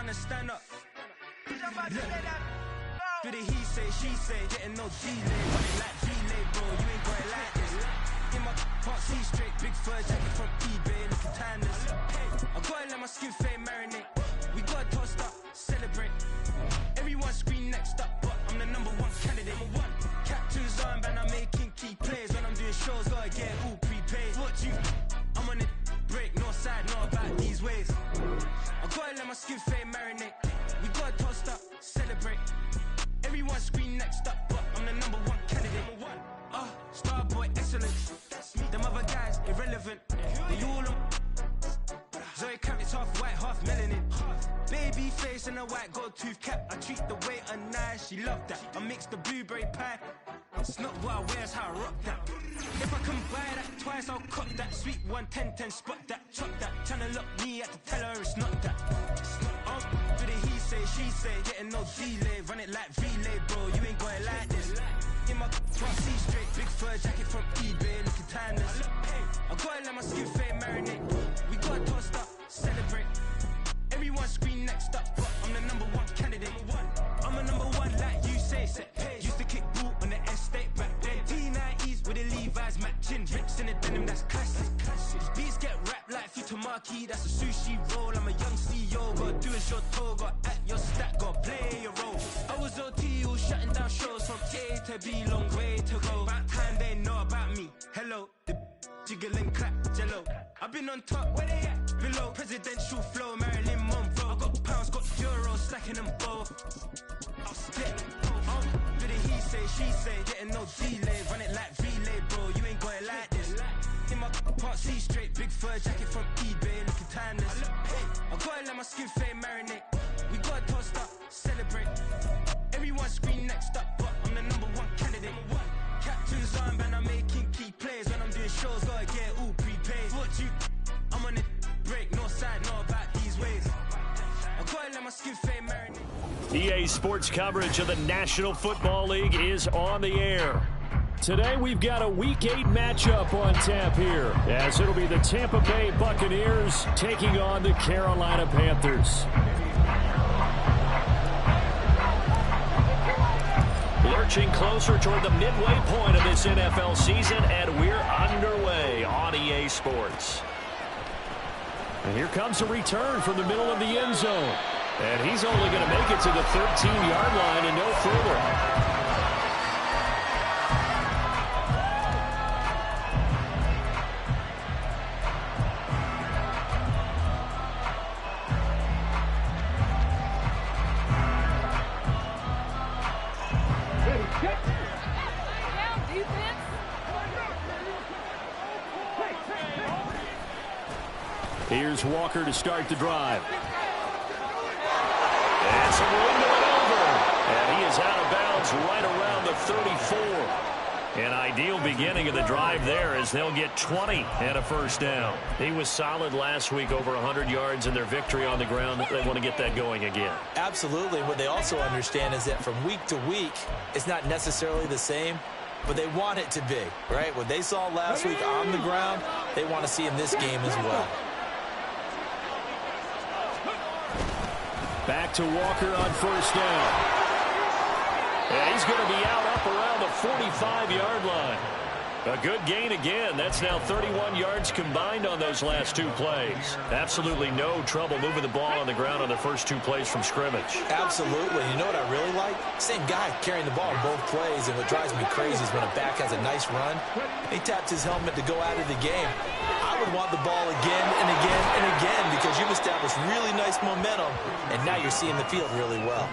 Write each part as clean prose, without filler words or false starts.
trying to stand up. Do the he say, she say, getting no delay. Running like relay, bro, you ain't got it like this. In my can't see straight, big fur jacket from eBay, looking timeless. Hey, I gotta let my skin fade marinate. We gotta toast up, celebrate. Everyone scream next up, but I'm the #1 candidate. Captain's armband, I'm making key plays. When I'm doing shows, gotta get all prepaid. What you? I'm on it, break, no side, no about these ways. I gotta let my skin fade marinate. We gotta toast up, celebrate. Everyone scream next up, but I'm the #1 candidate. Starboy excellence. Them other guys irrelevant. They all on. Zoe Camp, it's half white, half melanin. Baby face and a white gold tooth cap. I treat the waiter nice, she love that. I mix the blueberry pie. It's not what I wear, it's how I rock that. If I can buy that twice, I'll cop that. Sweet 110, spot that, chop that. Tryna lock me, I have to tell her it's not that. Do the he say, she say, getting no delay. Run it like relay, bro, you ain't got it like this. In my can't see straight, big fur jacket from eBay, looking timeless. I gotta let my skin fade marinate. We gotta toast up, celebrate. Everyone scream next up, but I'm the #1 candidate. I'm a #1 like you say. Used to kick ball on the estate back then. T90s with the Levi's matching. Rips in the denim, that's classic. These beats get wrapped like Futamaki, that's a sushi roll. I'm a young CEO, gotta do as you're told. Gotta act your stat, gotta play your role. I was OT, all shutting down shows from A to B, long way to go. About time they know about me. Hello, the jiggle and clap, jello. I've been on top, where they at? Below, presidential flow, Marilyn Monroe. I got pounds, got euros, stacking them both. I'll split. Do the he say, she say, getting no delay. Run it like relay, bro, you ain't got it like this. In my can't see straight, big fur jacket from eBay, looking timeless. I gotta let my skin fade marinate. We gotta toast up, celebrate. Everyone scream next up, but I'm the #1 candidate. Captain's armband, I'm making key plays. When I'm doing shows, gotta get all prepaid. What you? I'm on it, break, no side, no about these ways. I gotta let my skin fade marinate. EA Sports coverage of the National Football League is on the air. Today we've got a Week 8 matchup on tap here, as it'll be the Tampa Bay Buccaneers taking on the Carolina Panthers. Lurching closer toward the midway point of this NFL season, and we're underway on EA Sports. And here comes a return from the middle of the end zone. And he's only going to make it to the 13-yard line and no further. Here's Walker to start the drive. And some room to maneuver. And he is out of bounds right around the 34. An ideal beginning of the drive there as they'll get 20 and a first down. He was solid last week, over 100 yards in their victory on the ground. They want to get that going again. Absolutely. What they also understand is that from week to week, it's not necessarily the same, but they want it to be, right? What they saw last week on the ground, they want to see in this game as well. Back to Walker on first down. And he's going to be out up around the 45-yard line. A good gain again. That's now 31 yards combined on those last two plays. Absolutely no trouble moving the ball on the ground on the first two plays from scrimmage. Absolutely. You know what I really like? Same guy carrying the ball in both plays, and what drives me crazy is when a back has a nice run, he taps his helmet to go out of the game. I would want the ball again and again and again because you've established really nice momentum, and now you're seeing the field really well.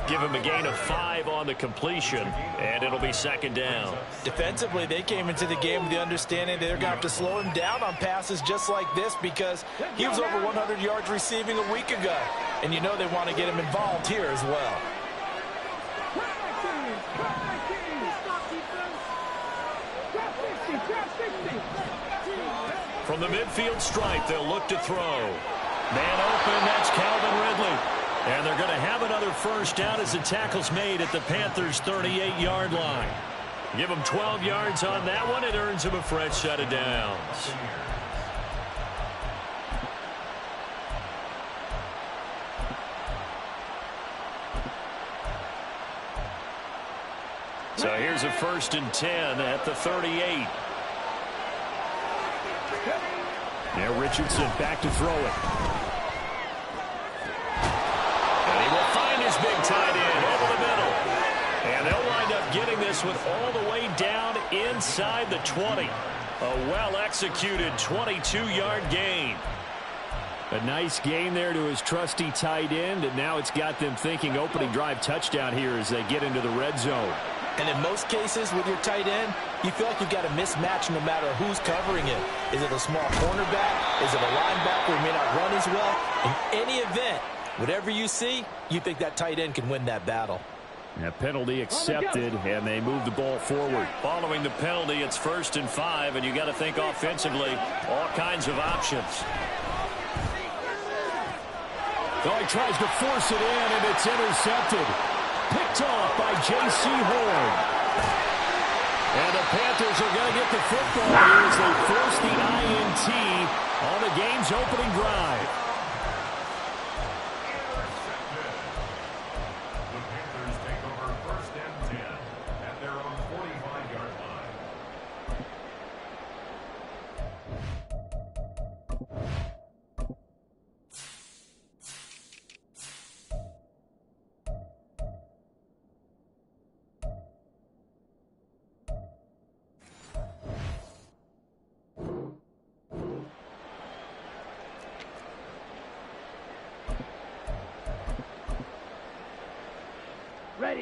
Give him a gain of 5 on the completion, and it'll be second down. Defensively, they came into the game with the understanding they're going to have to slow him down on passes just like this because he was over 100 yards receiving a week ago. And you know they want to get him involved here as well. From the midfield stripe, they'll look to throw. Man open, that's Calvin Ridley. And they're going to have another first down as the tackle's made at the Panthers' 38-yard line. Give them 12 yards on that one. It earns them a fresh set of downs. So here's a 1st and 10 at the 38. Now Richardson back to throw it. And he will find his big tight end over the middle. And they'll wind up getting this one all the way down inside the 20. A well-executed 22-yard gain. A nice gain there to his trusty tight end, and now it's got them thinking opening drive touchdown here as they get into the red zone. And in most cases with your tight end, you feel like you've got a mismatch no matter who's covering it. Is it a small cornerback? Is it a linebacker who may not run as well? In any event, whatever you see, you think that tight end can win that battle. A penalty accepted, and they move the ball forward. Following the penalty, it's 1st and 5, and you got to think offensively, all kinds of options. Oh, he tries to force it in, and it's intercepted. Picked off by J.C. Horn. And the Panthers are going to get the football here as they force the INT on the game's opening drive. The Panthers take over 1st and 10 at their own 45-yard line.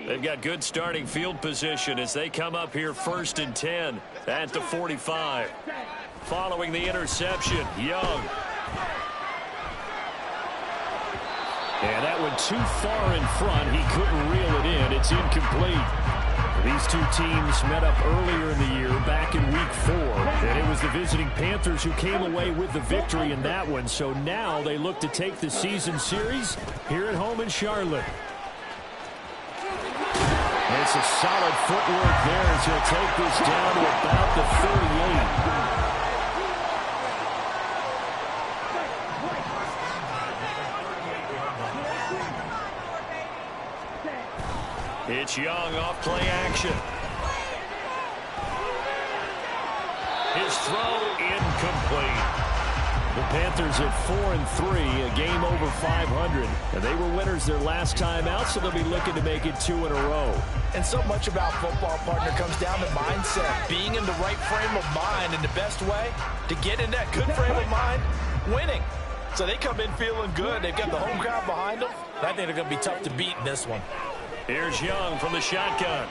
They've got good starting field position as they come up here 1st and 10 at the 45. Following the interception, Young. And that went too far in front. He couldn't reel it in. It's incomplete. These two teams met up earlier in the year, back in week 4. And it was the visiting Panthers who came away with the victory in that one. So now they look to take the season series here at home in Charlotte. It's a solid footwork there as he'll take this down to about the 38. It's Young off play action. His throw incomplete. The Panthers at 4-3, a game over 500. And they were winners their last time out, so they'll be looking to make it 2 in a row. And so much about football, partner, comes down to mindset. Being in the right frame of mind, and the best way to get in that good frame of mind, winning. So they come in feeling good. They've got the home crowd behind them. And I think they're going to be tough to beat in this one. Here's Young from the shotgun.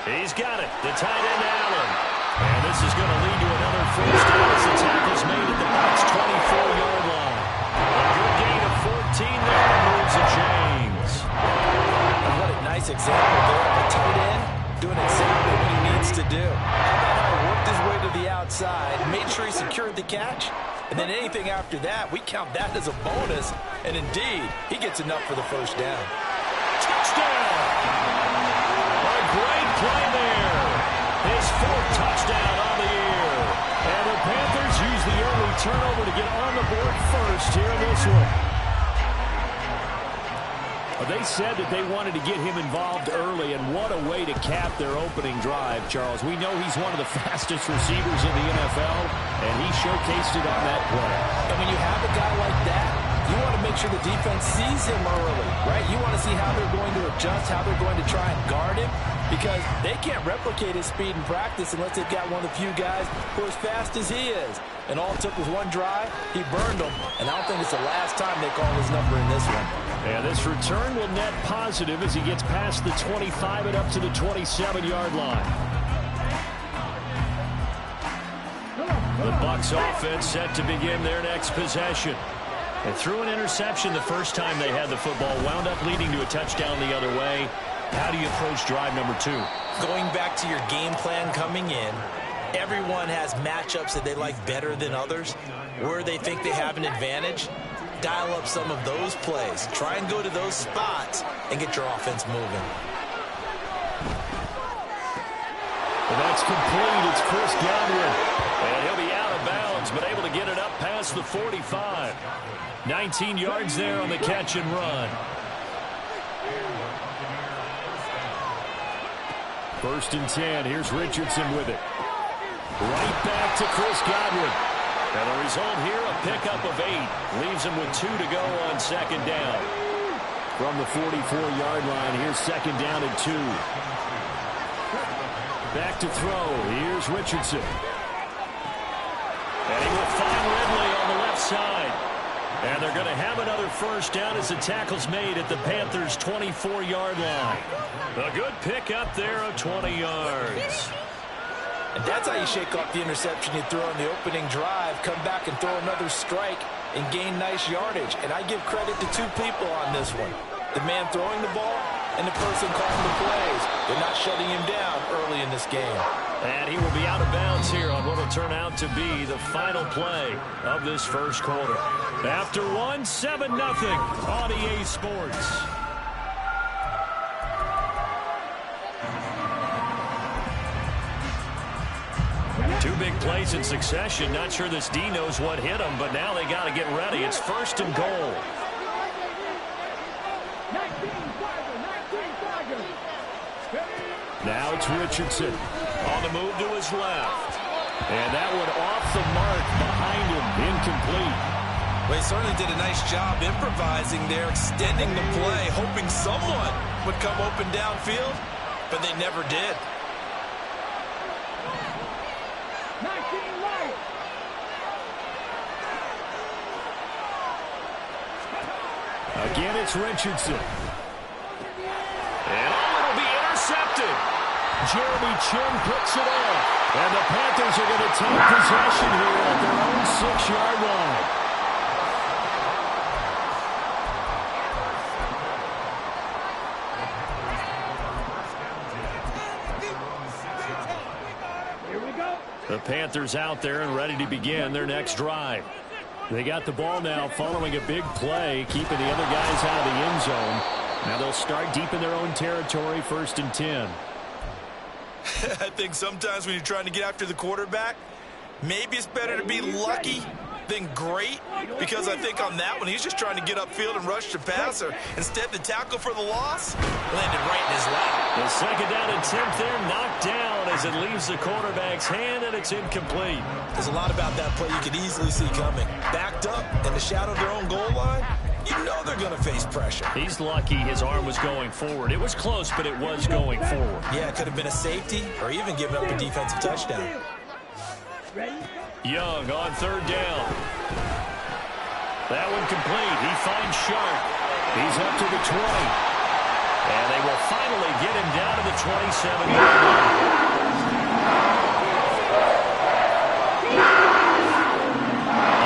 He's got it. The tight end, Allen. And this is going to lead to another 1st down as the tackle's made at the box 24-yard line. A good gain of 14 there and moves the chains. And what a nice example there of a tight end doing exactly what he needs to do. He worked his way to the outside, made sure he secured the catch, and then anything after that, we count that as a bonus. And indeed, he gets enough for the 1st down. Touchdown! A great play there. His 4th touchdown on the year. And the Panthers use the early turnover to get on the board first here in this one. They said that they wanted to get him involved early, and what a way to cap their opening drive, Charles. We know he's one of the fastest receivers in the NFL, and he showcased it on that play. And when you have a guy like that, you want to make sure the defense sees him early, right? You want to see how they're going to adjust, how they're going to try and guard him, because they can't replicate his speed in practice unless they've got one of the few guys who are as fast as he is. And all it took was one drive. He burned them, and I don't think it's the last time they call his number in this one. And this return will net positive as he gets past the 25 and up to the 27-yard line. The Bucs offense set to begin their next possession. They threw an interception the first time they had the football, wound up leading to a touchdown the other way. How do you approach drive number 2? Going back to your game plan coming in, everyone has matchups that they like better than others, where they think they have an advantage. Dial up some of those plays. Try and go to those spots and get your offense moving. And that's complete. It's Chris Godwin. And he'll be out of bounds, but able to get it up past the 45. 19 yards there on the catch and run. First and 10. Here's Richardson with it. Right back to Chris Godwin. And the result here, a pickup of 8. Leaves him with 2 to go on second down. From the 44-yard line, here's second down and 2. Back to throw. Here's Richardson. And he will find Ridley on the left side. And they're going to have another first down as the tackle's made at the Panthers' 24-yard line. A good pickup there of 20 yards. And that's how you shake off the interception you threw on the opening drive, come back and throw another strike and gain nice yardage. And I give credit to 2 people on this one. The man throwing the ball and the person calling the plays. They're not shutting him down early in this game. And he will be out of bounds here on what will turn out to be the final play of this first quarter. After 1, 7-0 on EA Sports. Two big plays in succession. Not sure this D knows what hit him, but now they got to get ready. It's first and goal. Now it's Richardson. On the move to his left. And that one off the mark behind him. Incomplete. Well, he certainly did a nice job improvising there, extending the play, hoping someone would come open downfield, but they never did. Again, it's Richardson. And it'll be intercepted. Jeremy Chin picks it off. And the Panthers are going to take possession here at their own 6-yard line. The Panthers out there and ready to begin their next drive. They got the ball now following a big play, keeping the other guys out of the end zone. Now they'll start deep in their own territory, first and 10. I think sometimes when you're trying to get after the quarterback, maybe it's better to be lucky than great, because I think on that one, he's just trying to get upfield and rush the passer. Instead, the tackle for the loss landed right in his lap. The second down and 10th there, knocked down as it leaves the quarterback's hand, and it's incomplete. There's a lot about that play you could easily see coming. Backed up in the shadow of their own goal line, you know they're going to face pressure. He's lucky his arm was going forward. It was close, but it was going forward. Yeah, it could have been a safety or even given up a defensive touchdown. Young on third down. That one complete. He finds Sharp. He's up to the 20. And they will finally get him down to the 27-yard line.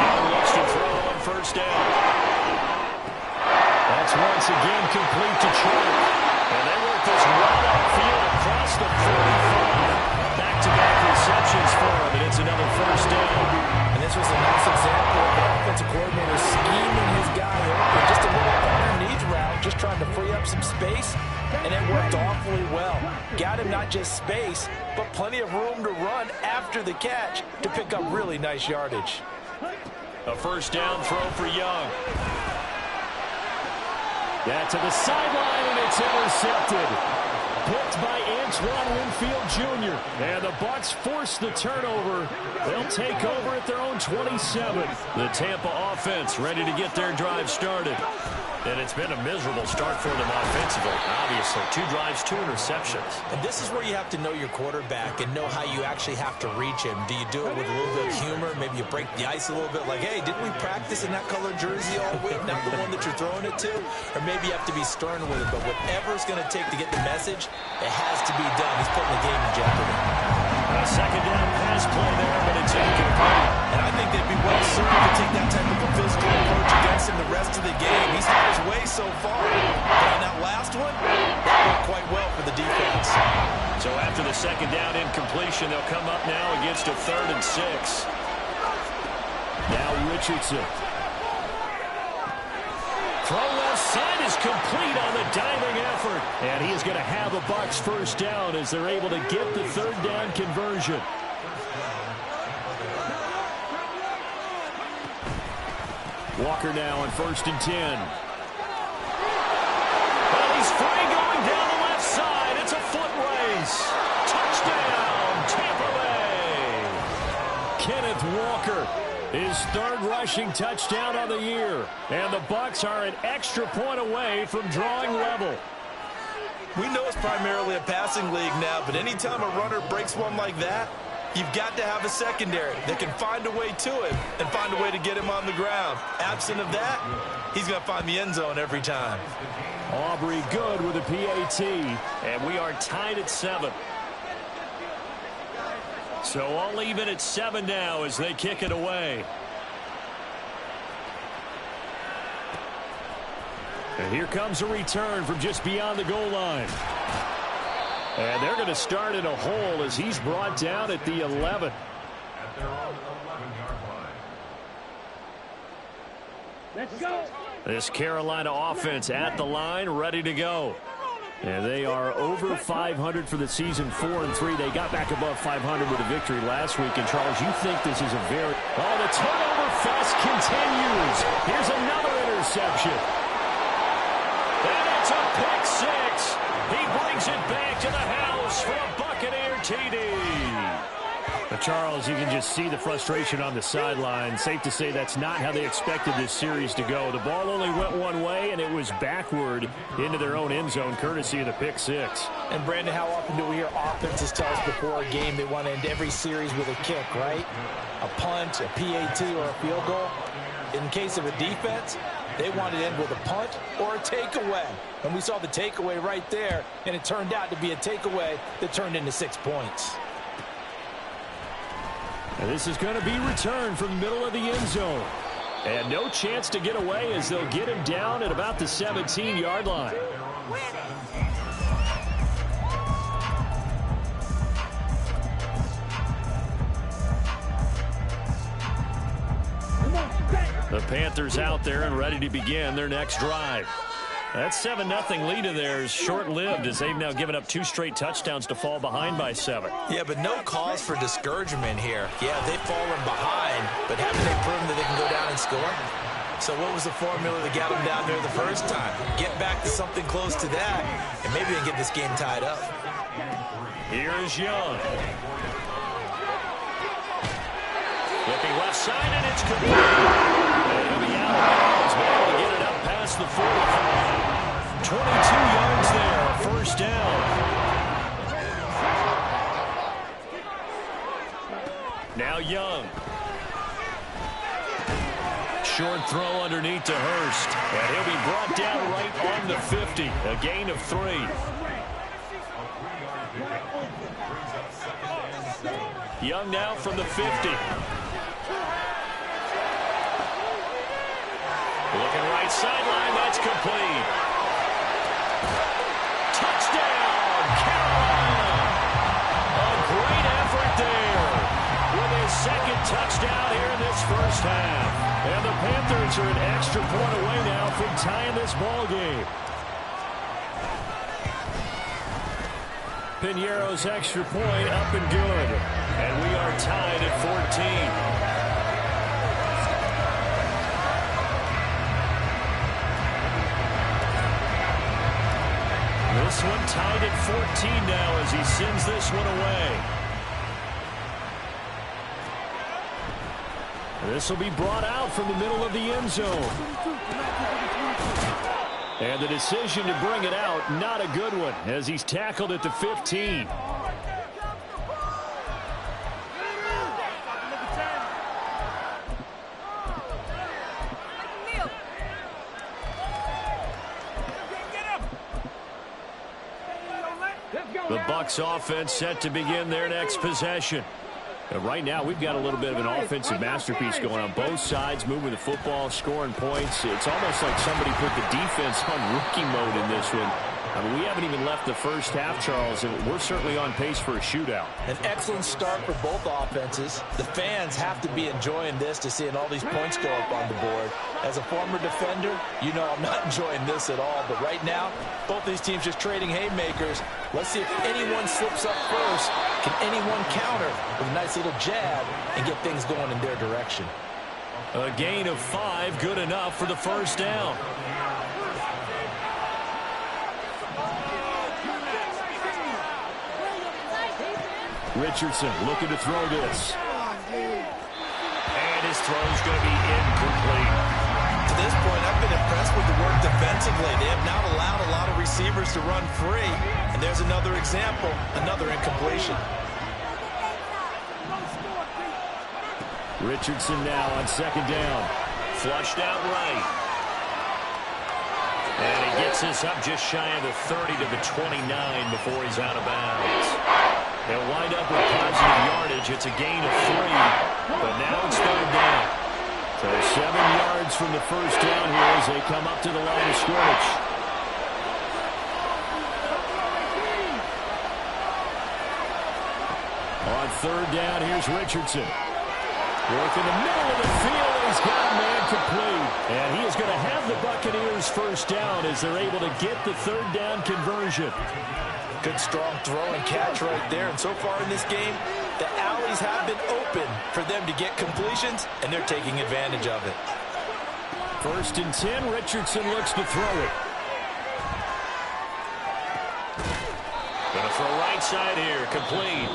Young looks to throw on first down. That's once again complete to Sharp. And they work this right upfield across the 45. Back-to-back receptions for him, and it's another first down. And this was a nice example of the offensive coordinator scheming his guy open. Just a little underneath route, just trying to free up some space, and it worked awfully well. Got him not just space, but plenty of room to run after the catch to pick up really nice yardage. A first down throw for Young. That to the sideline, and it's intercepted. Picked by Antoine Winfield Jr. And the Bucs force the turnover. They'll take over at their own 27. The Tampa offense ready to get their drive started. And it's been a miserable start for them offensively. Obviously, 2 drives, 2 interceptions. And this is where you have to know your quarterback and know how you actually have to reach him. Do you do it with a little bit of humor? Maybe you break the ice a little bit like, hey, didn't we practice in that colored jersey all week? Not the one that you're throwing it to? Or maybe you have to be stern with it. But whatever it's going to take to get the message, it has to be done. He's putting the game in jeopardy. A second down pass play there, but it's incomplete. And I think they'd be well served to take that type of a physical approach against him the rest of the game. He's had his way so far. But on that last one, that worked quite well for the defense. So after the second down incompletion, they'll come up now against a 3rd and 6. Now Richardson. Throw left side is complete on the diving effort. And he is going to have a Bucs first down as they're able to get the 3rd down conversion. Walker now on 1st and 10. Well, he's free going down the left side. It's a foot race. Chase. Touchdown, Tampa Bay. Kenneth Walker, his third rushing touchdown of the year. And the Bucs are an extra point away from drawing level. We know it's primarily a passing league now, but anytime a runner breaks one like that, you've got to have a secondary that can find a way to him and find a way to get him on the ground. Absent of that, he's going to find the end zone every time. Aubrey good with a PAT, and we are tied at 7. So all even at 7 now as they kick it away. And here comes a return from just beyond the goal line. And they're going to start in a hole as he's brought down at the 11. Let's go. This Carolina offense at the line, ready to go. And they are over 500 for the season, 4-3. They got back above 500 with a victory last week. And, Charles, you think this is a very... Oh, the turnover fest continues. Here's another interception. And it's a pick six. He brings it back to the house for a Buccaneer TD. But Charles, you can just see the frustration on the sideline. Safe to say that's not how they expected this series to go. The ball only went one way, and it was backward into their own end zone, courtesy of the pick six. And, Brandon, how often do we hear offenses tell us before a game they want to end every series with a kick, right? A punt, a PAT, or a field goal. In case of a defense, they want to end with a punt or a takeaway. And we saw the takeaway right there, and it turned out to be a takeaway that turned into 6 points. And this is going to be returned from the middle of the end zone. And no chance to get away as they'll get him down at about the 17-yard line. The Panthers out there and ready to begin their next drive. That 7-0 lead of theirs short-lived as they've now given up 2 straight touchdowns to fall behind by 7. Yeah, but no cause for discouragement here. Yeah, they've fallen behind, but haven't they proven that they can go down and score? So what was the formula that got them down there the first time? Get back to something close to that, and maybe they can get this game tied up. Here's Young. Looking left side, and it's complete. And he'll be out of bounds, but able to get it up past the 45. 22 yards there, first down. Now Young. Short throw underneath to Hurst. And he'll be brought down right on the 50. A gain of 3. Young now from the 50. Looking right sideline, that's complete. Touchdown, Carolina! A great effort there with his second touchdown here in this first half. And the Panthers are an extra point away now from tying this ball game. Piñeiro's extra point up and good. And we are tied at 14. This one tied at 14 now as he sends this one away. This will be brought out from the middle of the end zone. And the decision to bring it out, not a good one, as he's tackled at the 15. The Bucs offense set to begin their next possession. Right now, we've got a little bit of an offensive masterpiece going on both sides, moving the football, scoring points. It's almost like somebody put the defense on rookie mode in this one. I mean, we haven't even left the first half, Charles, and we're certainly on pace for a shootout. An excellent start for both offenses. The fans have to be enjoying this to seeing all these points go up on the board. As a former defender, you know I'm not enjoying this at all. But right now, both these teams just trading haymakers. Let's see if anyone slips up first. Can anyone counter with a nice little jab and get things going in their direction? A gain of 5, good enough for the first down. Richardson looking to throw this. And his throw's going to be incomplete. To this point, I've been impressed with the work defensively. They have not allowed a lot of receivers to run free. And there's another example, another incompletion. Richardson now on second down. Flushed out right. And he gets this up just shy of the 30 to the 29 before he's out of bounds. They'll wind up with positive yardage. It's a gain of 3, but now it's third down. So 7 yards from the first down here as they come up to the line of scrimmage. On third down, here's Richardson. Work in the middle of the field, and he's got a man complete. And he is going to have the Buccaneers first down as they're able to get the third down conversion. Good strong throw and catch right there. And so far in this game, the alleys have been open for them to get completions, and they're taking advantage of it. 1st and 10, Richardson looks to throw it. Going to throw right side here, complete.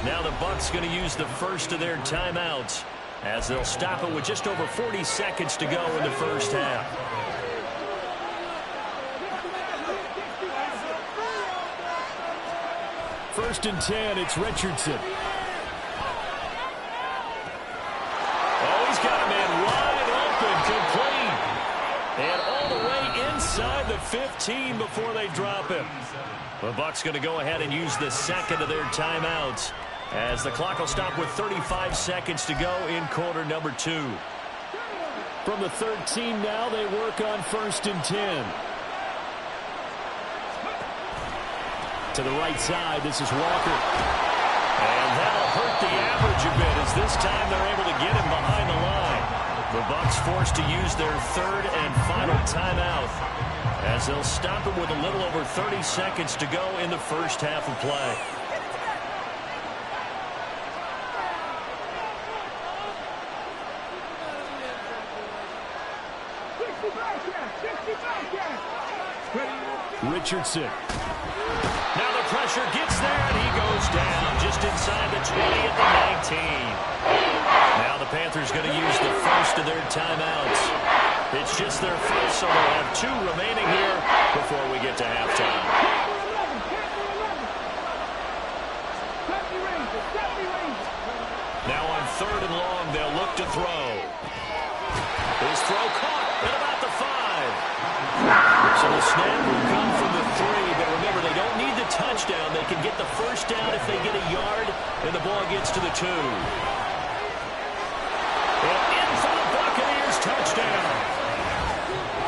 Now the Bucs going to use the first of their timeouts as they'll stop it with just over 40 seconds to go in the first half. First and 10, it's Richardson. Oh, he's got a man wide open, complete. And all the way inside the 15 before they drop him. The Bucs going to go ahead and use the second of their timeouts as the clock will stop with 35 seconds to go in quarter number 2. From the 13 now, they work on 1st and 10. To the right side, this is Walker. And that'll hurt the average a bit as this time they're able to get him behind the line. The Bucs forced to use their third and final timeout as they'll stop it with a little over 30 seconds to go in the first half of play. Richardson. Now the pressure gets there, and he goes down just inside the 20 at the 19. Now the Panthers going to use the first of their timeouts. It's just their first, so they'll have 2 remaining here before we get to halftime. Now on 3rd and long, they'll look to throw. His throw caught at about the 5. So the snap will come from the 3, but remember, they don't need the touchdown. They can get the first down if they get a yard, and the ball gets to the 2. And in for the Buccaneers touchdown.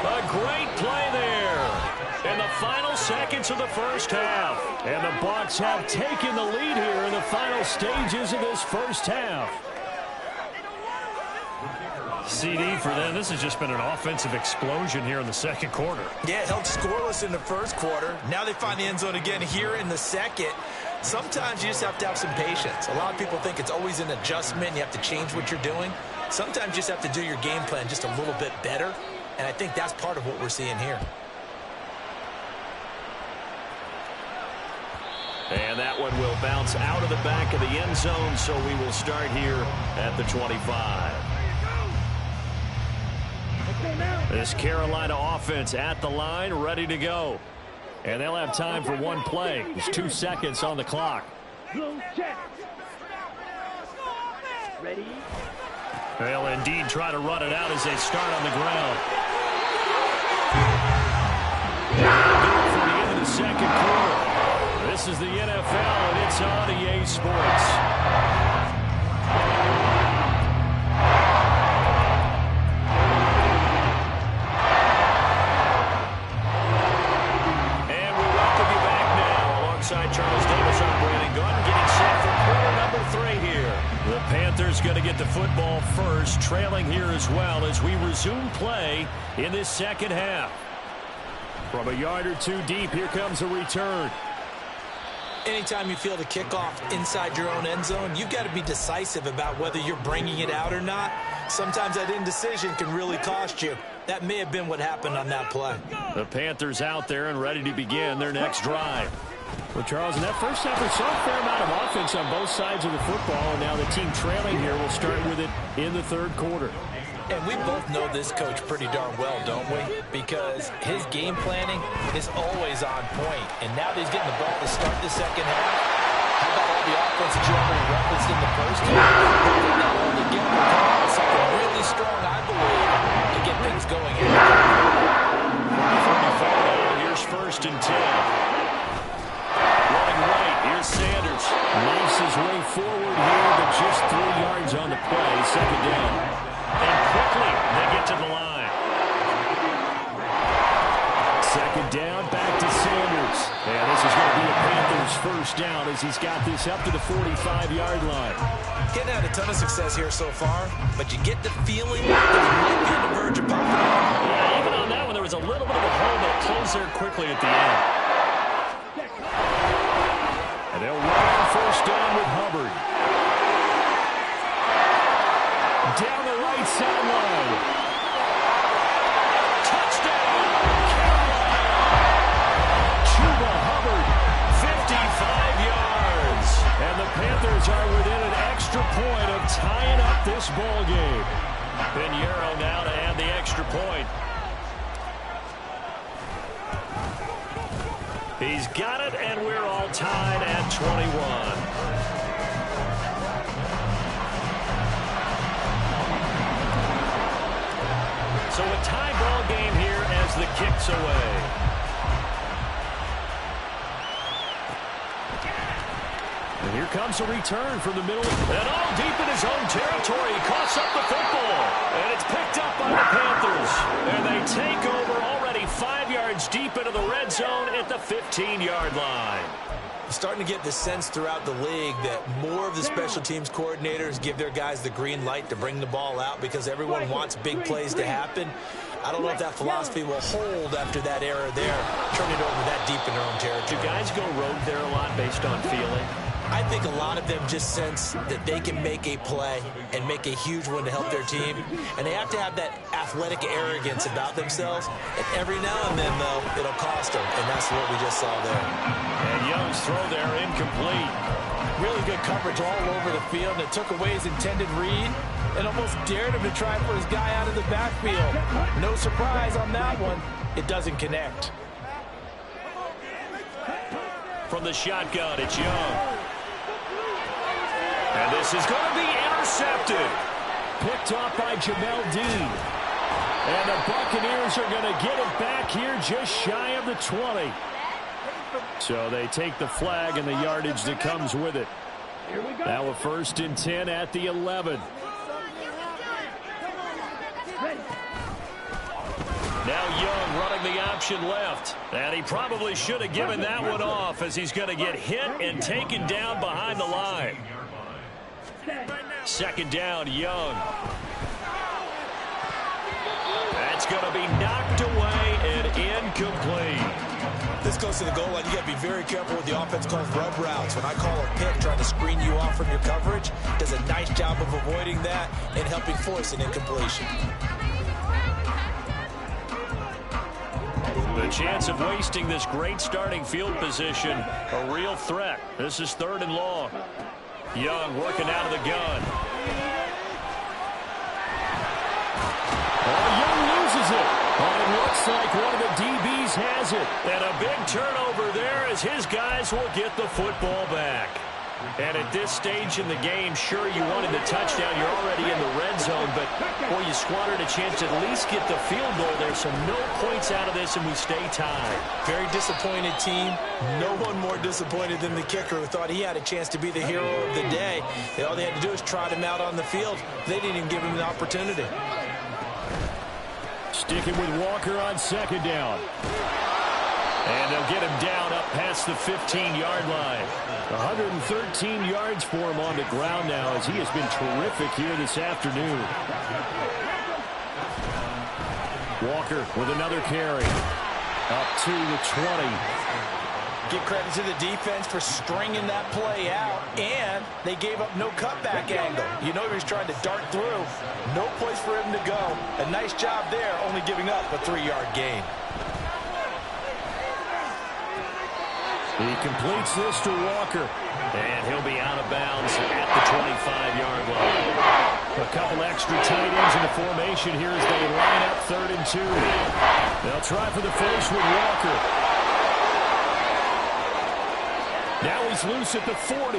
A great play there. In the final seconds of the first half. And the Bucs have taken the lead here in the final stages of this first half. CD for them. This has just been an offensive explosion here in the second quarter. Yeah, held scoreless in the first quarter. Now they find the end zone again here in the second. Sometimes you just have to have some patience. A lot of people think it's always an adjustment. You have to change what you're doing. Sometimes you just have to do your game plan just a little bit better. And I think that's part of what we're seeing here. And that one will bounce out of the back of the end zone, so we will start here at the 25. This Carolina offense at the line, ready to go. And they'll have time for one play. There's 2 seconds on the clock. Ready? They'll indeed try to run it out as they start on the ground. For the end of the second quarter. This is the NFL, and it's on EA Sports. Charles Davis operating gun, getting set for quarter number 3 here. The Panthers going to get the football first, trailing here as well as we resume play in this second half. From a yard or 2 deep, here comes a return. Anytime you feel the kickoff inside your own end zone, you've got to be decisive about whether you're bringing it out or not. Sometimes that indecision can really cost you. That may have been what happened on that play. The Panthers out there and ready to begin their next drive. Well, Charles, in that first half, we saw a fair amount of offense on both sides of the football, and now the team trailing here will start with it in the third quarter. And we both know this coach pretty darn well, don't we? Because his game planning is always on point. And now that he's getting the ball to start the second half, how about all the offense that you already referenced in the first half? Putting that all together, coming out with something really strong, I believe, to get things going here. 45, here's first and 10. Running right, here's Sanders. Knifes his way forward here, but just 3 yards on the play, second down. And quickly, they get to the line. Second down, back to Sanders. And this is going to be a Panthers first down as he's got this up to the 45-yard line. Getting had a ton of success here so far, but you get the feeling that he might be on the verge of popping off. Yeah, even on that one, there was a little bit of a hole, but it closed there quickly at the end. And they'll run on first down with Hubbard. Down the right sideline. Touchdown! Chuba Hubbard. 55 yards. And the Panthers are within an extra point of tying up this ball game. Pinheiro now to add the extra point. He's got it, and we're all tied at 21. So a tie ball game here as the kick's away. And here comes a return from the middle. And all deep in his own territory. He coughs up the football. And it's picked up by the Panthers. And they take over already 5 yards deep into the red zone at the 15-yard line. Starting to get the sense throughout the league that more of the special teams coordinators give their guys the green light to bring the ball out because everyone wants big plays to happen. I don't know if that philosophy will hold after that error there, turn it over that deep in their own territory. Do guys go rogue there a lot based on feeling? I think a lot of them just sense that they can make a play and make a huge one to help their team. And they have to have that athletic arrogance about themselves. And every now and then, though, it'll cost them. And that's what we just saw there. And Young's throw there incomplete. Really good coverage all over the field. And it took away his intended read and almost dared him to try for his guy out of the backfield. No surprise on that one. It doesn't connect. From the shotgun, it's Young. And this is going to be intercepted. Picked off by Jamel Dean. And the Buccaneers are going to get it back here just shy of the 20. So they take the flag and the yardage that comes with it. Now a first and 10 at the 11. Now Young running the option left. And he probably should have given that one off as he's going to get hit and taken down behind the line. Second down, Young. That's going to be knocked away and incomplete. This goes to the goal line. You got to be very careful with the offense calls rub routes. When I call a pick trying to screen you off from your coverage, does a nice job of avoiding that and helping force an incompletion. The chance of wasting this great starting field position, a real threat. This is third and long. Young working out of the gun. Oh, Young loses it. Oh, it looks like one of the DBs has it. And a big turnover there as his guys will get the football back. And at this stage in the game, sure, you wanted the touchdown. You're already in the red zone, but, boy, you squandered a chance to at least get the field goal there. So no points out of this, and we stay tied. Very disappointed team. No one more disappointed than the kicker who thought he had a chance to be the hero of the day. All they had to do was trot him out on the field. They didn't even give him the opportunity. Sticking with Walker on second down. And they'll get him down up past the 15-yard line. 113 yards for him on the ground now as he has been terrific here this afternoon. Walker with another carry. Up to the 20. Give credit to the defense for stringing that play out, and they gave up no cutback angle. You know he was trying to dart through. No place for him to go. A nice job there, only giving up a 3-yard gain. He completes this to Walker. And he'll be out of bounds at the 25-yard line. A couple extra tight ends in the formation here as they line up 3rd and 2. They'll try for the first with Walker. Now he's loose at the 40.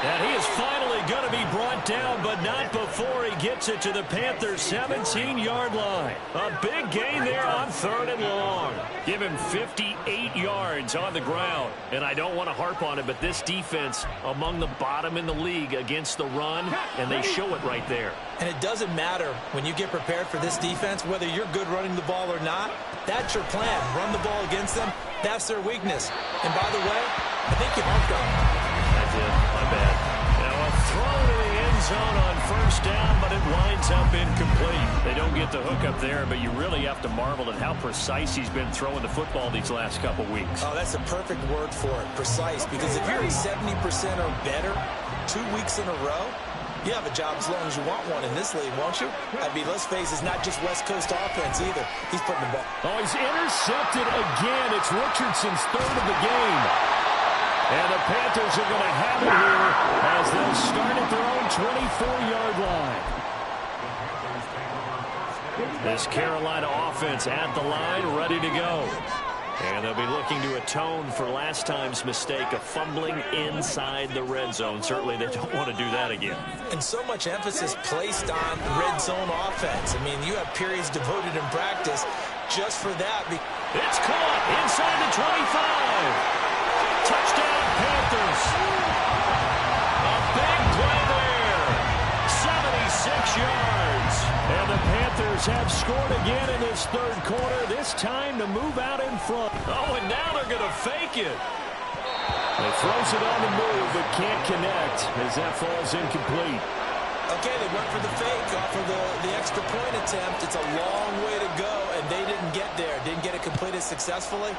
And he is finally going to be brought down, but not before he gets it to the Panthers' 17-yard line. A big gain there on 3rd and long. Give him 58 yards on the ground. And I don't want to harp on it, but this defense among the bottom in the league against the run, and they show it right there. And it doesn't matter when you get prepared for this defense, whether you're good running the ball or not. That's your plan. Run the ball against them. That's their weakness. And by the way, I think you humped them. I did. My bad. Now a throw to the end zone on 1st down, but it winds up incomplete. They don't get the hook up there, but you really have to marvel at how precise he's been throwing the football these last couple weeks. Oh, that's the perfect word for it, precise. Because if you're at 70% or better 2 weeks in a row, you have a job as long as you want one in this league, won't you? I mean, let's face it, it's not just West Coast offense either. He's putting the ball. Oh, he's intercepted again. It's Richardson's 3rd of the game. And the Panthers are going to have it here as they'll start at their own 24-yard line. This Carolina offense at the line, ready to go. And they'll be looking to atone for last time's mistake of fumbling inside the red zone. Certainly they don't want to do that again. And so much emphasis placed on red zone offense. I mean, you have periods devoted in practice just for that. It's caught inside the 25. Touchdown, Panthers. A big play there. 76 yards. And the Panthers have scored again in this 3rd quarter, this time to move out in front. Oh, and now they're going to fake it. They throws it on the move, but can't connect as that falls incomplete. Okay, they went for the fake off of the extra point attempt. It's a long way to go, and they didn't get there. Didn't get it completed successfully.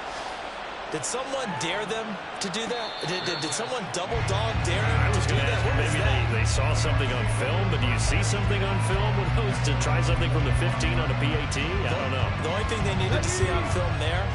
Did someone dare them to do that? Did someone double dog dare them to do that? What was maybe that? they saw something on film, but do you see something on film with those to try something from the 15 on a PAT? I don't know. The only thing they needed to see on film there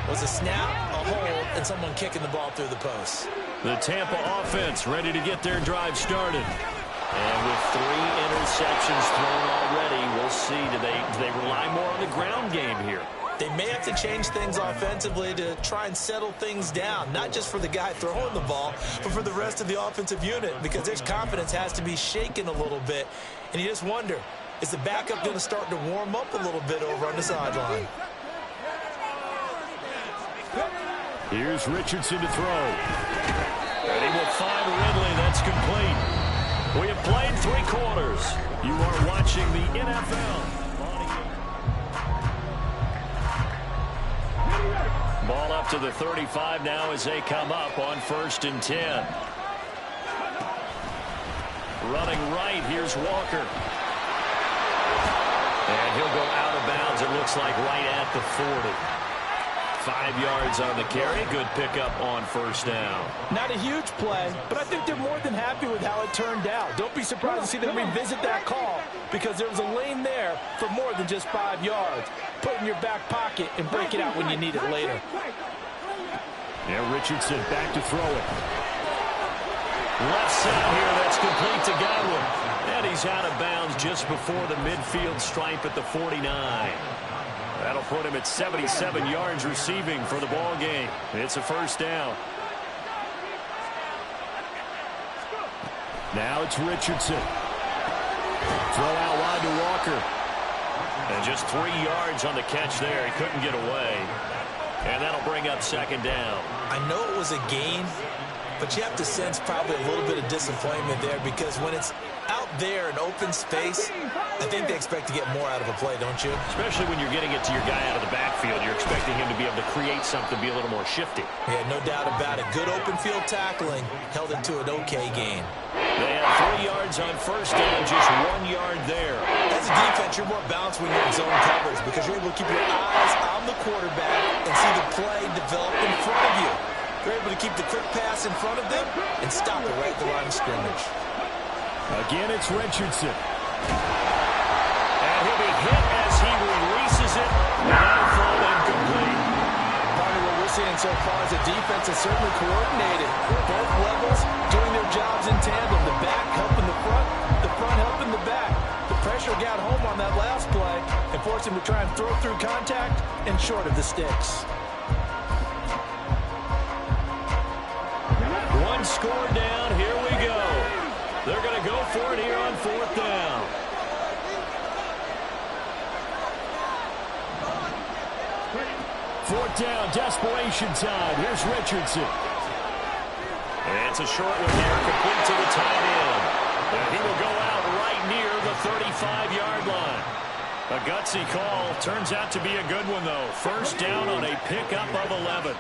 was a snap, a hold, and someone kicking the ball through the post. The Tampa offense ready to get their drive started. And with 3 interceptions thrown already, we'll see. Do they rely more on the ground game here? They may have to change things offensively to try and settle things down, not just for the guy throwing the ball, but for the rest of the offensive unit, because their confidence has to be shaken a little bit. And you just wonder, is the backup going to start to warm up a little bit over on the sideline? Here's Richardson to throw. And he will find Ridley. That's complete. We have played 3 quarters. You are watching the NFL. Ball up to the 35 now as they come up on 1st and 10. Running right, here's Walker. And he'll go out of bounds, it looks like right at the 40. 5 yards on the carry. Good pickup on 1st down. Not a huge play, but I think they're more than happy with how it turned out. Don't be surprised to see them revisit that call because there was a lane there for more than just 5 yards. Put it in your back pocket and break it out when you need it later. Yeah, Richardson back to throw it. Left side here, that's complete to Godwin. And he's out of bounds just before the midfield stripe at the 49. That'll put him at 77 yards receiving for the ball game. It's a 1st down. Now it's Richardson. Throw out wide to Walker. And just 3 yards on the catch there. He couldn't get away. And that'll bring up 2nd down. I know it was a gain, but you have to sense probably a little bit of disappointment there because when it's out there in open space, I think they expect to get more out of a play, don't you? Especially when you're getting it to your guy out of the backfield. You're expecting him to be able to create something, be a little more shifty. Yeah, no doubt about it. Good open field tackling held it to an okay gain. They have 3 yards on 1st down, just 1 yard there. As a defense, you're more balanced when you're in zone coverage because you're able to keep your eyes on the quarterback and see the play develop in front of you. You're able to keep the quick pass in front of them and stop it right at the line of scrimmage. Again, it's Richardson. And he'll be hit as he releases it. And that'll fall incomplete. Part of what we're seeing so far is a defense defense is certainly coordinated. Both levels doing their jobs in tandem. The back helping the front helping the back. The pressure got home on that last play and forced him to try and throw through contact and short of the sticks. One score down. Here we go. They're going to go for it here on 4th down. Fourth down, desperation time. Here's Richardson. And it's a short one here, complete to the tight end. And he will go out right near the 35-yard line. A gutsy call. Turns out to be a good one, though. First down on a pickup of 11.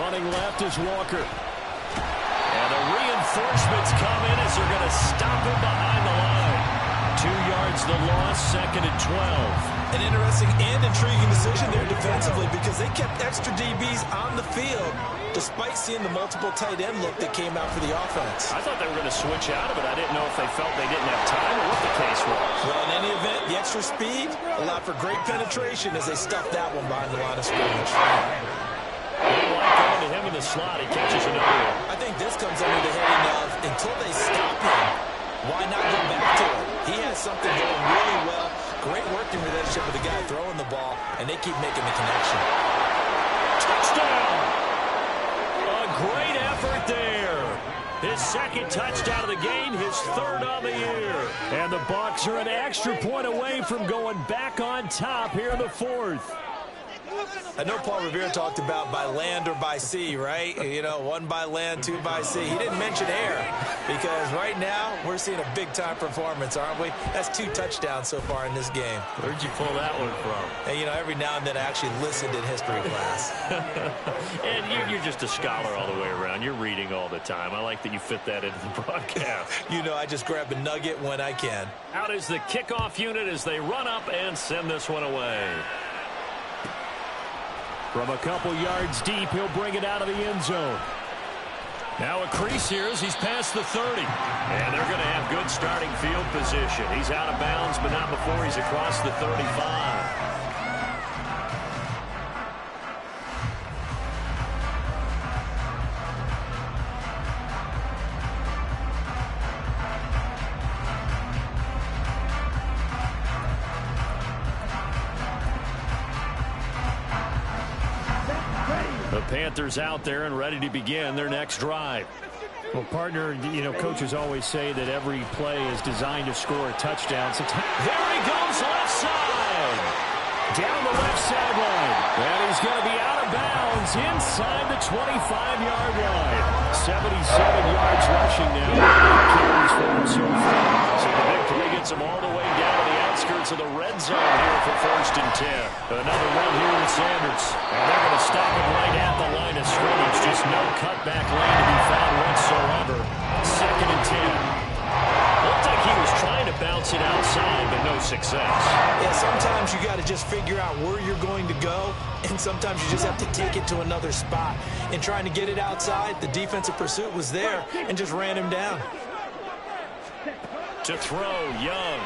Running left is Walker. And the reinforcements come in as they're going to stop him behind the line. 2 yards the loss, 2nd and 12. An interesting and intriguing decision there defensively because they kept extra DBs on the field despite seeing the multiple tight end look that came out for the offense. I thought they were going to switch out of it. I didn't know if they felt they didn't have time or what the case was. Well, in any event, the extra speed allowed for great penetration as they stuffed that one behind the line of scrimmage. They like going to him in the slot. He catches another one. I think this comes under the heading of until they stop him, why not go back to it? He has something going really well. Great working relationship with the guy throwing the ball, and they keep making the connection. Touchdown! A great effort there. His 2nd touchdown of the game, his 3rd on the year. And the Bucs are an extra point away from going back on top here in the 4th. I know Paul Revere talked about by land or by sea, right? You know, 1 by land, 2 by sea. He didn't mention air because right now we're seeing a big-time performance, aren't we? That's 2 touchdowns so far in this game. Where'd you pull that one from? And, you know, every now and then I actually listened in history class. And you're just a scholar all the way around. You're reading all the time. I like that you fit that into the broadcast. You know, I just grab a nugget when I can. Out is the kickoff unit as they run up and send this one away. From a couple yards deep, he'll bring it out of the end zone. Now a crease here as he's past the 30. And they're going to have good starting field position. He's out of bounds, but not before he's across the 35. The Panthers out there and ready to begin their next drive. Well, partner, you know, coaches always say that every play is designed to score a touchdown. So there he goes, left side. Down the left sideline. And he's going to be out of bounds inside the 25-yard line. 77 yards rushing now. Carries for him so far. So the big play gets him all the way down to the outskirts of the red zone here for 1st and 10. Another run here with Sanders. And they're going to stop him right at the line of scrimmage. Just no cutback lane to be found whatsoever. 2nd and 10. Looked like he was trying to bounce it outside, but no success. Yeah, sometimes you got to just figure out where you're going to go, and sometimes you just have to take it to another spot. In trying to get it outside, the defensive pursuit was there and just ran him down. To throw, Young.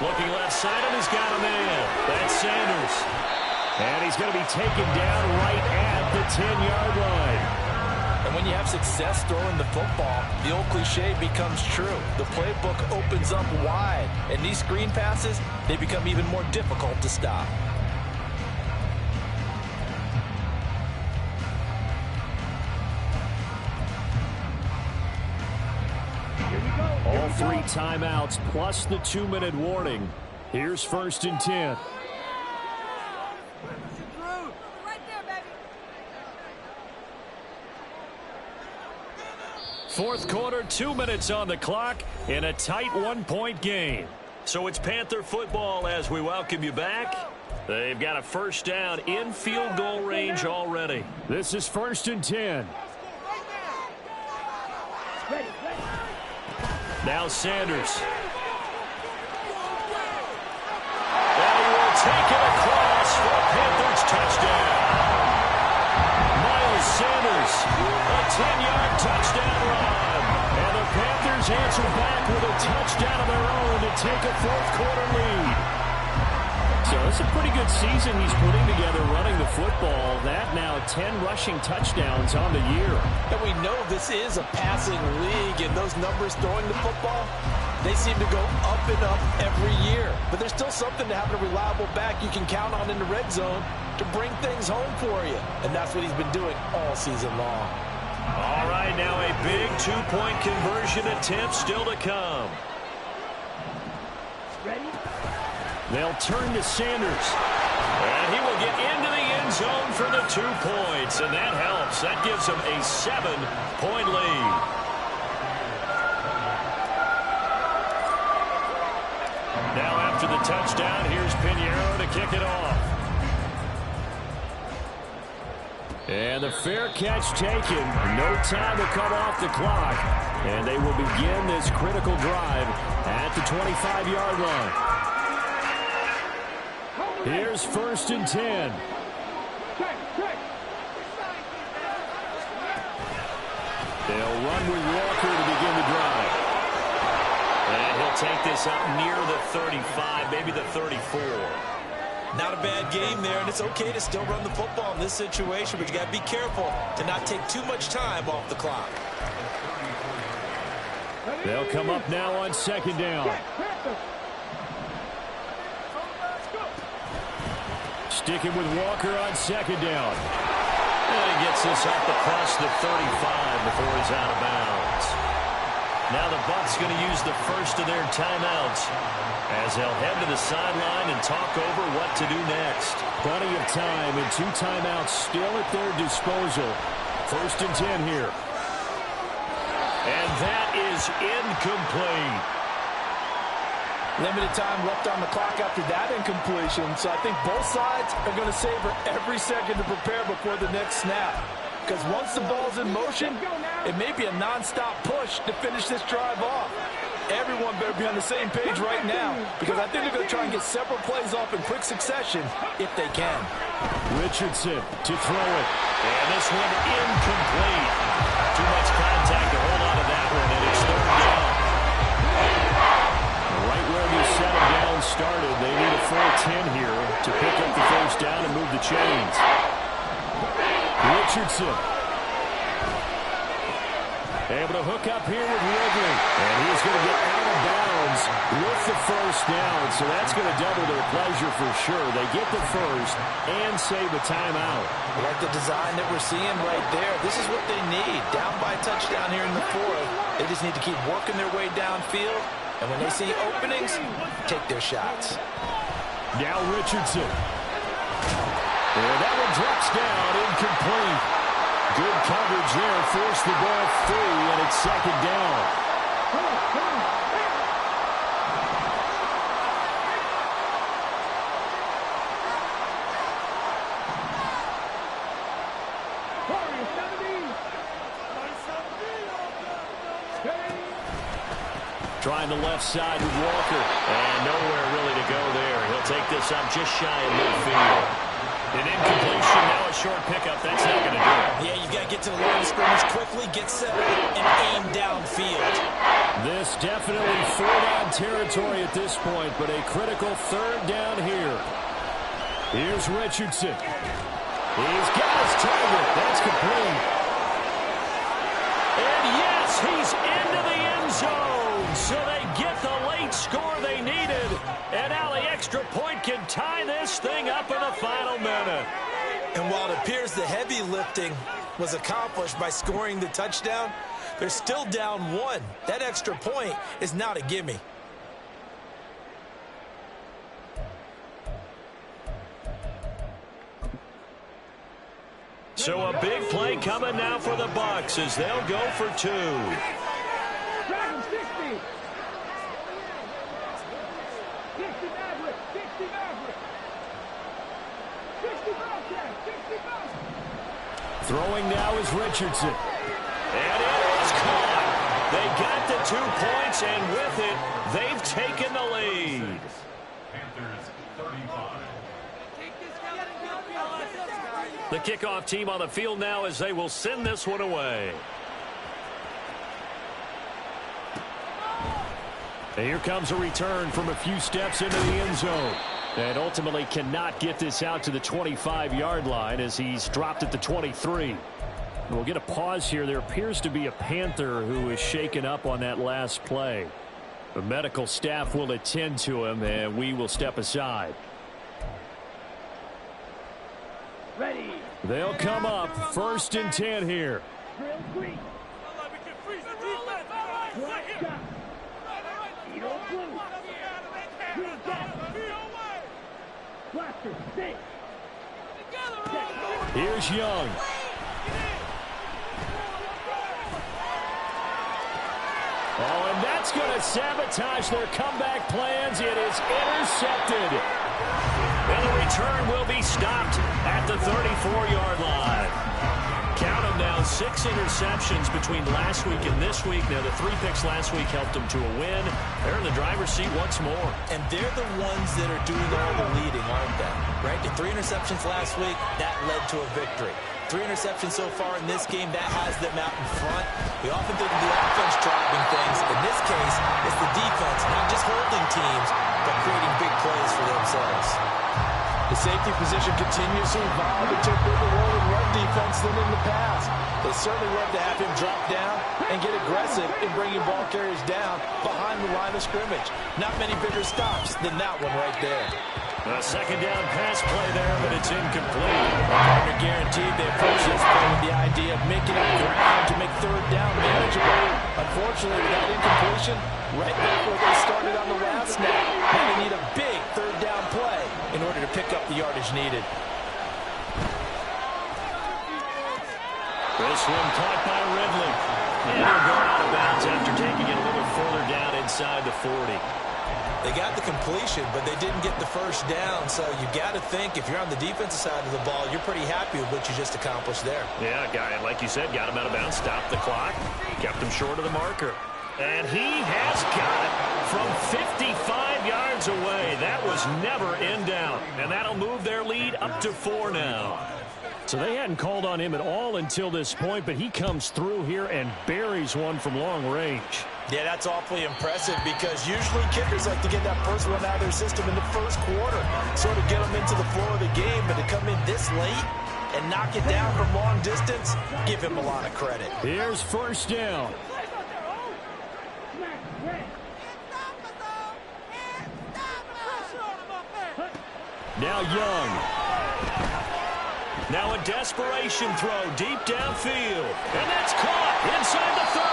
Looking left side, and he's got a man. That's Sanders. And he's going to be taken down right at the 10-yard line. And when you have success throwing the football, the old cliche becomes true. The playbook opens up wide, and these screen passes, they become even more difficult to stop. All 3 timeouts plus the 2-minute warning. Here's 1st and 10. Fourth quarter, 2 minutes on the clock in a tight 1-point game. So it's Panther football as we welcome you back. They've got a first down in field goal range already. This is 1st and 10. Now Sanders. And he will take it across for a Panthers touchdown. Miles Sanders, a 10-yard touchdown run. And the Panthers answer back with a touchdown of their own to take a fourth quarter lead. So it's a pretty good season he's putting together running the football. That now 10 rushing touchdowns on the year. And we know this is a passing league, and those numbers throwing the football, they seem to go up and up every year. But there's still something to having a reliable back you can count on in the red zone to bring things home for you. And that's what he's been doing all season long. All right, now a big two-point conversion attempt still to come. Ready? They'll turn to Sanders. And he will get into the end zone for the 2 points, and that helps. That gives him a 7-point lead. Now after the touchdown, here's Pinheiro to kick it off. And the fair catch taken. No time to come off the clock. And they will begin this critical drive at the 25-yard line. Here's 1st and 10. They'll run with Walker to begin the drive. And he'll take this up near the 35, maybe the 34. Not a bad game there, and it's okay to still run the football in this situation, but you got to be careful to not take too much time off the clock. They'll come up now on 2nd down. Sticking with Walker on 2nd down. And he gets this up across the 35 before he's out of bounds. Now the Bucs going to use the first of their timeouts as they'll head to the sideline and talk over what to do next. Plenty of time and 2 timeouts still at their disposal. 1st and 10 here. And that is incomplete. Limited time left on the clock after that incompletion, so I think both sides are going to savor every second to prepare before the next snap. Because once the ball's in motion, it may be a non-stop push to finish this drive off. Everyone better be on the same page right now, because I think they're going to try and get several plays off in quick succession if they can. Richardson to throw it. And this one incomplete. Too much contact to hold on to that one, and it's 3rd down. Right where the settle down started, they need a full 10 here to pick up the 1st down and move the chains. Richardson. Able to hook up here with Ridley. And he's going to get out of bounds with the 1st down. So that's going to double their pleasure for sure. They get the 1st and save a timeout. I like the design that we're seeing right there. This is what they need. Down by a touchdown here in the 4th. They just need to keep working their way downfield. And when they see openings, take their shots. Now Richardson. And that one drops down, incomplete. Good coverage there, forced the ball free, and it's 2nd down. Trying the left side with Walker. And nowhere really to go there. He'll take this up just shy of midfield. An incompletion, now a short pickup. That's not going to do it. Yeah, you've got to get to the line of scrimmage quickly, get settled, and aim downfield. This definitely 4-down territory at this point, but a critical 3rd down here. Here's Richardson. He's got his target. That's complete. And yes, he's into the end zone. So they get the late score they needed. And now the extra point can tie this thing up in the final minute. And while it appears the heavy lifting was accomplished by scoring the touchdown, they're still down 1. That extra point is not a gimme. So a big play coming now for the Bucs as they'll go for 2. Throwing now is Richardson. And it is caught. They got the 2 points, and with it, they've taken the lead. The kickoff team on the field now as they will send this one away. And here comes a return from a few steps into the end zone. And ultimately cannot get this out to the 25-yard line as he's dropped at the 23. We'll get a pause here. There appears to be a Panther who is shaken up on that last play. The medical staff will attend to him, and we will step aside. Ready. They'll come up 1st and 10 here. Drill 3. Zero blue. Green cat. Blaster 6. Here's Young. Oh, and that's going to sabotage their comeback plans. It is intercepted. And the return will be stopped at the 34-yard line. Count them now, 6 interceptions between last week and this week. Now, the 3 picks last week helped them to a win. They're in the driver's seat once more. And they're the ones that are doing all the leading, aren't they? Right? The 3 interceptions last week, that led to a victory. 3 interceptions so far in this game, that has them out in front. We often think of the offense driving things. In this case, it's the defense, not just holding teams, but creating big plays for themselves. The safety position continues to evolve into a bigger role in run defense than in the past. They certainly love to have him drop down and get aggressive in bringing ball carriers down behind the line of scrimmage. Not many bigger stops than that one right there. A 2nd down pass play there, but it's incomplete. Partner guaranteed they approach this play with the idea of making up ground to make 3rd down manageable. Unfortunately, with that incompletion, right back where they started on the last snap, now they need a big 3rd down play in order to pick up the yardage needed. This one caught by Ridley. And they're going out of bounds after taking it a little further down inside the 40. They got the completion, but they didn't get the 1st down. So you got to think if you're on the defensive side of the ball, you're pretty happy with what you just accomplished there. Yeah, guy, like you said, got him out of bounds, stopped the clock, kept him short of the marker. And he has got it from 55 yards away. That was never in doubt. And that'll move their lead up to 4 now. So they hadn't called on him at all until this point, but he comes through here and buries one from long range. Yeah, that's awfully impressive because usually kickers like to get that first one out of their system in the 1st quarter, sort of get them into the flow of the game, but to come in this late and knock it down from long distance, give him a lot of credit. Here's 1st down. Now Young. Now a desperation throw deep downfield. And that's caught inside the 30.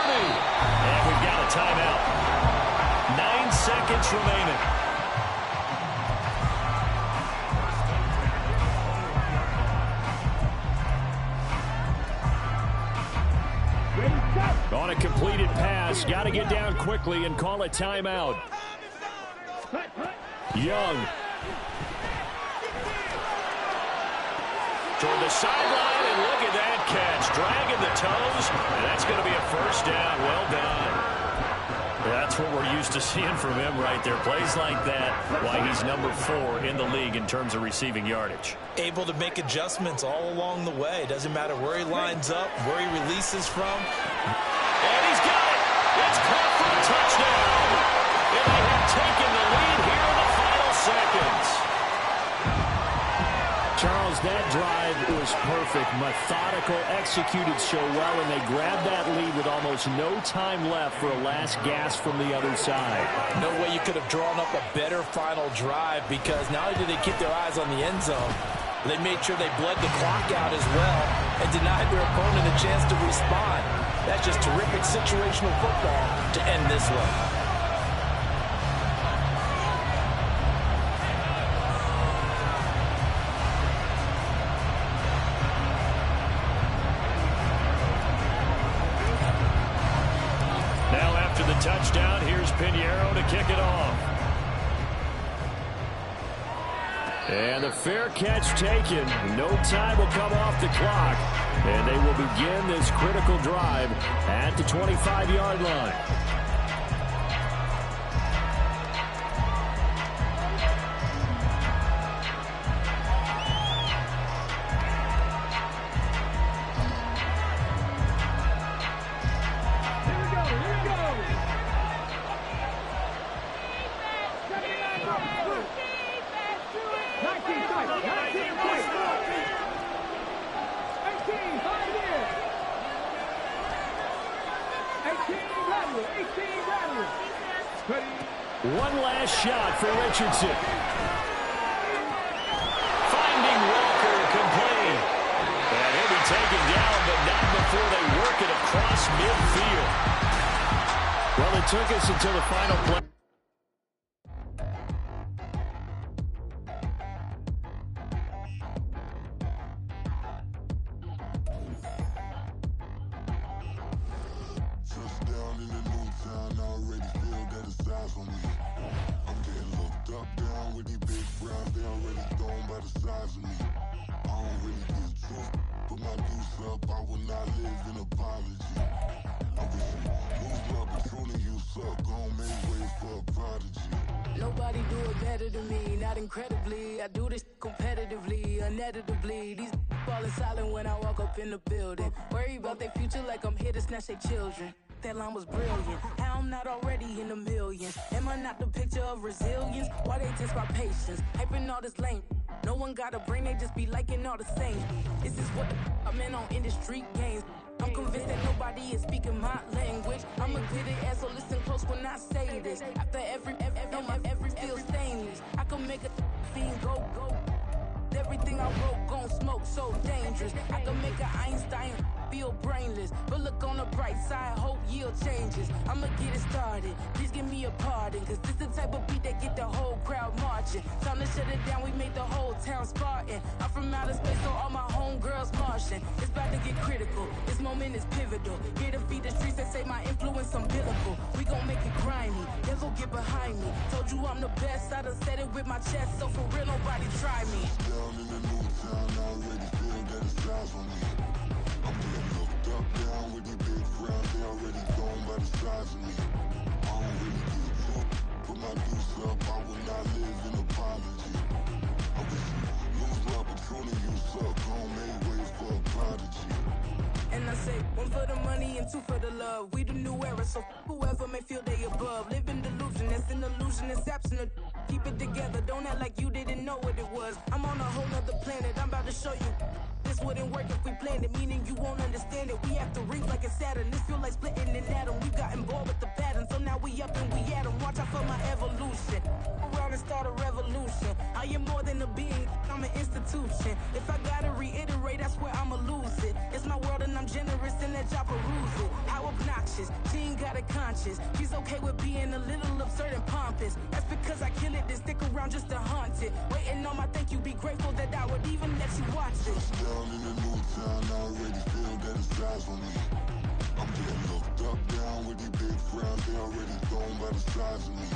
And we've got a timeout. 9 seconds remaining. On a completed pass, got to get down quickly and call a timeout. Young. Toward the sideline, and look at that catch. Dragging the toes, and that's going to be a 1st down. Well done. That's what we're used to seeing from him right there. Plays like that, why he's number 4 in the league in terms of receiving yardage. Able to make adjustments all along the way. Doesn't matter where he lines up, where he releases from. And he's got it. It's caught for a touchdown. And they have taken the lead here in the final seconds. Charles, that drive was perfect. Methodical, executed so well, and they grabbed that lead with almost no time left for a last gasp from the other side. No way you could have drawn up a better final drive because not only did they keep their eyes on the end zone, they made sure they bled the clock out as well and denied their opponent a chance to respond. That's just terrific situational football to end this one. Touchdown. Here's Pinheiro to kick it off. And the fair catch taken. No time will come off the clock. And they will begin this critical drive at the 25-yard line. 5 years. 18 Bradley. 18 Bradley. Ready. One last shot for Richardson. Finding Walker complete. And he'll be taken down, but not before they work it across midfield. Well, it took us until the final play. Nobody do it better than me, not incredibly. I do this competitively, uneditably. These falling silent when I walk up in the building. Worry about their future like I'm here to snatch their children. That line was brilliant. How I'm not already in the millions? Am I not the picture of resilience? Why they test my patience? Hyping all this lame. No one got a brain, they just be liking all the same. This is what I'm in on industry games. I'm convinced that nobody is speaking my language. I'm a good ass, so listen close when I say this. After every feel stainless. I can make a fiend go. Everything I wrote gon' smoke, so dangerous. I can make an Einstein feel brainless. But look on the bright side, hope yield changes. I'ma get it started, please give me a pardon. Cause this the type of beat that get the whole crowd marching. Time to shut it down, we made the whole town Spartan. I'm from outer space, so all my homegirls Martian. It's about to get critical, this moment is pivotal. Here to feed the streets that say my influence umbilical. We gon' make it grimy, devil get behind me. Told you I'm the best, I done said it with my chest. So for real, nobody try me. Down in the new town, I already feel that it's eyes on me. I'm getting looked up, down with the big crowd. They already gone by the size of me. I don't really get drunk, put my deuce up. I will not live in apology. I wish you lose my Patron and you suck. Home made ways for a prodigy. And I say, one for the money and two for the love. We the new era, so whoever may feel they above. Live in delusion, that's an illusion, it's absent. Keep it together, don't act like you didn't know what it was. I'm on a whole nother planet, I'm about to show you. This wouldn't work if we planned it, meaning you won't understand it. We have to rings like a Saturn, this feel like splitting an atom. We got involved with the pattern, so now we up and we at 'em. Watch out for my evolution. Around and start a revolution. I am more than a being, I'm an institution. If I gotta reiterate, that's where I'ma lose it. It's my world and I'm generous and let y'all peruse it. How obnoxious, she ain't got a conscience. She's okay with being a little absurd and pompous. That's because I kill it, then stick around just to haunt it. Waiting on my thank you, be grateful that I would even let you watch this. Down in the new town, I already feel that it's eyes on me. I'm getting looked up, down with the big crowd. They already gone by the size of me.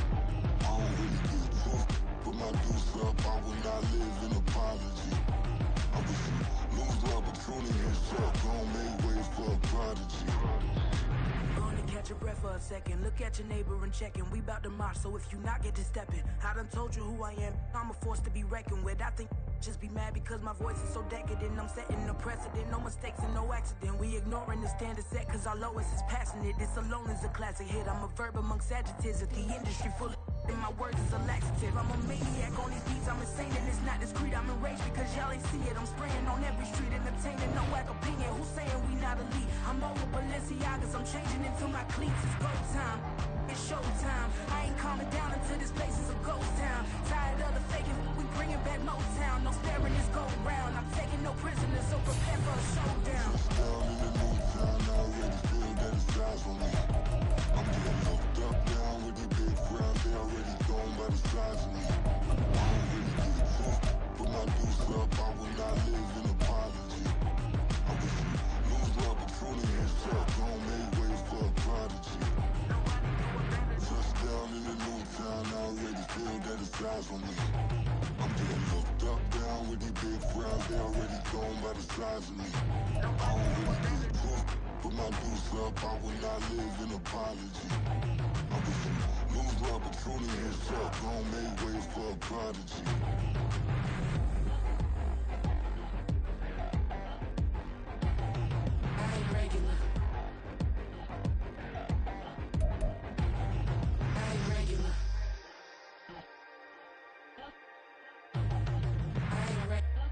I don't really get drunk, put my deuce up. I will not live in apology. I wish you lose my Patron and you suck. Home made ways for a prodigy. Gonna catch your breath for a second. Look at your neighbor and check in. We bout to march, so if you not get to stepping. I done told you who I am. I'm a force to be reckoned with. I think just be mad because my voice is so decadent. I'm setting a precedent, no mistakes and no accident. We ignoring the standard set cause our lowest is passionate. This alone is a classic hit. I'm a verb amongst adjectives. If the industry full of and my words is a laxative. I'm a maniac on these beats, I'm insane and it's not discreet. I'm enraged because y'all ain't see it. I'm spraying on every street, entertaining, no whack opinion. Who's saying we not elite? I'm over Balenciagas, I'm changing into my cleats. It's go time, it's showtime. I ain't calming down until this place is a ghost town. Tired of the faking, we bringing back Motown. No sparing this go round. I'm taking no prisoners, so prepare for a showdown. Down in the new town, I already feel that it's eyes on me. I'm getting looked up, down with the big crowd. They already gone by the size of me. I don't really get drunk, put my deuce up. I will not live in apology. I wish you lose my Patron and you suck. Home made ways for a prodigy. Touchdown in the new town, I already feel that it's eyes on me. I'm getting looked up, down with the big crowd. They already gone by the size of me. I don't really get drunk, put my deuce up. I will not live in apology. I wish you lose my Patron and you suck. Home made ways for a prodigy. I ain't regular. I ain't regular. I ain't regular.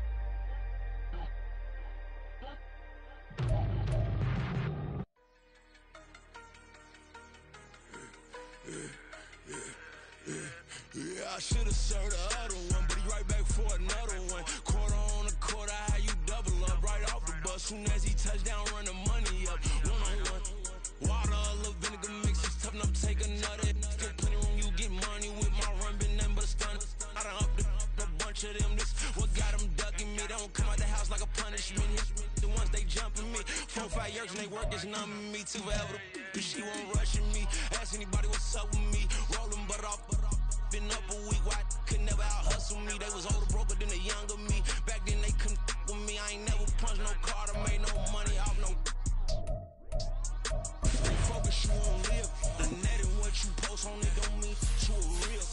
I should've served the other one, but he right back for another one. Quarter on a quarter, how you double up right off the bus. Soon as he touch down, run the money up. One-on-one. Water, a little vinegar mix, it's tough enough to take another. Still plenty room, you get money with my run, been nothing but a stun. I done up a bunch of them, this what got them ducking me. They don't come out the house like a punishment. The ones they jumping me. 4 or 5 years and they work is numbing me. Too forever, but she won't rushing me. Ask anybody what's up with me. Rolling butt off, been up a week. Why could never out hustle me? They was older, broker than the younger me. Back then they couldn't with me. I ain't never punched no card or made no money off no. Focus, you won't live. The net and what you post on it don't mean you a real.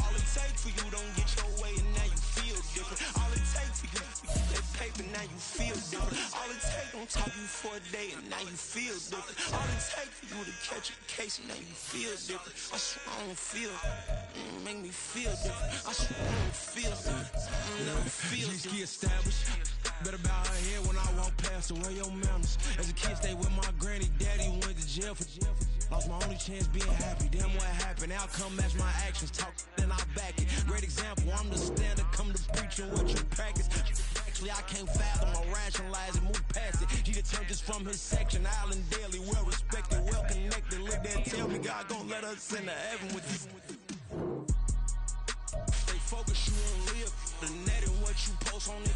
All it takes for you don't get your way and now you feel different. All it takes for you that paper, now you feel different. All it takes don't talk you for a day and now you feel different. All it takes for you to catch a case and now you feel different. I swear I don't feel make me feel different. I swear I don't feel never feel different. Established. Better bow her head when I walk past her. Where your manners? As a kid, stay with my granny. Daddy went to jail for lost my only chance being happy. Damn, what happened? Outcome match my actions. Talk, then I back it. Great example. I'm the standard. Come to preaching what you practice. Actually, I can't fathom or rationalize and move past it. He turned this from his section. Island Daily, well respected, well connected. Look there, tell me God gon' let us into heaven with you. Stay focused, you won't live. The net and what you post on it